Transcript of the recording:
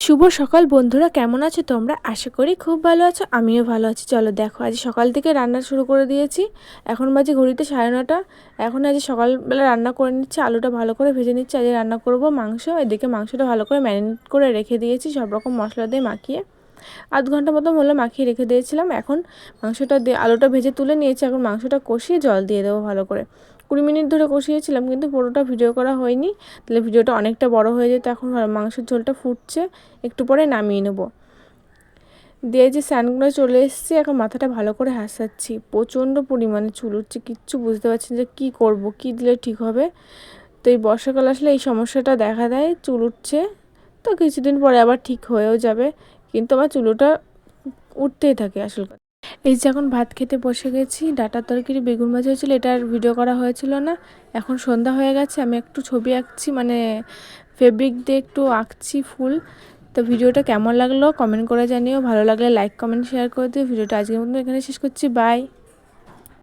শুভ সকাল বন্ধুরা, কেমন আছো তোমরা? আশা করি খুব ভালো আছো, আমিও ভালো আছি। চলো দেখো, আজ সকাল থেকে রান্না শুরু করে দিয়েছি। এখন বাজে ঘড়িতে 9:30। এখন আজ সকালবেলা রান্না করে নিচ্ছি, আলুটা ভালো করে ভেজে নিচ্ছি। আজ রান্না করব মাংস। এদিকে মাংসটা ভালো করে ম্যারিনেট করে রেখে দিয়েছি, সব রকম মশলা দিয়ে মাখিয়ে। আধ ঘন্টা মতো হলো মাখিয়ে রেখে দিয়েছিলাম। এখন মাংসটা দিয়ে আলুটা ভেজে তুলে নিয়েছি। এখন মাংসটা কষিয়ে জল দিয়ে দেবো ভালো করে। 20 মিনিট ধরে কষিয়েছিলাম, কিন্তু পুরোটা ভিডিও করা হয়নি, তাহলে ভিডিওটা অনেকটা বড় হয়ে যেত। এখন মাংসের ঝোলটা ফুটছে, একটু পরে নামিয়ে নেব। দিয়ে যে স্নানগুলো চলে এসেছি, এখন মাথাটা ভালো করে হাসাচ্ছি। প্রচণ্ড পরিমাণে চুল উঠছে, কিচ্ছু বুঝতে পারছি না যে কী করবো, কী দিলে ঠিক হবে। তো এই বর্ষাকাল আসলে এই সমস্যাটা দেখা দেয়, চুল উঠছে। তো কিছুদিন পরে আবার ঠিক হয়েও যাবে, কিন্তু আমার চুলটা উঠতেই থাকে আসল কথা। এই যে এখন ভাত খেতে বসে গেছি। ডাঁটার তরকারি বেগুন ভাজা হয়েছিল, এটার ভিডিও করা হয়েছিল না। এখন সন্ধ্যা হয়ে গেছে, আমি একটু ছবি আঁকছি, মানে ফেব্রিক দিয়ে একটু আঁকছি ফুল। তো ভিডিওটা কেমন লাগলো কমেন্ট করে জানিও, ভালো লাগলে লাইক কমেন্ট শেয়ার করে দিও। ভিডিওটা আজকের মতো এখানে শেষ করছি, বাই।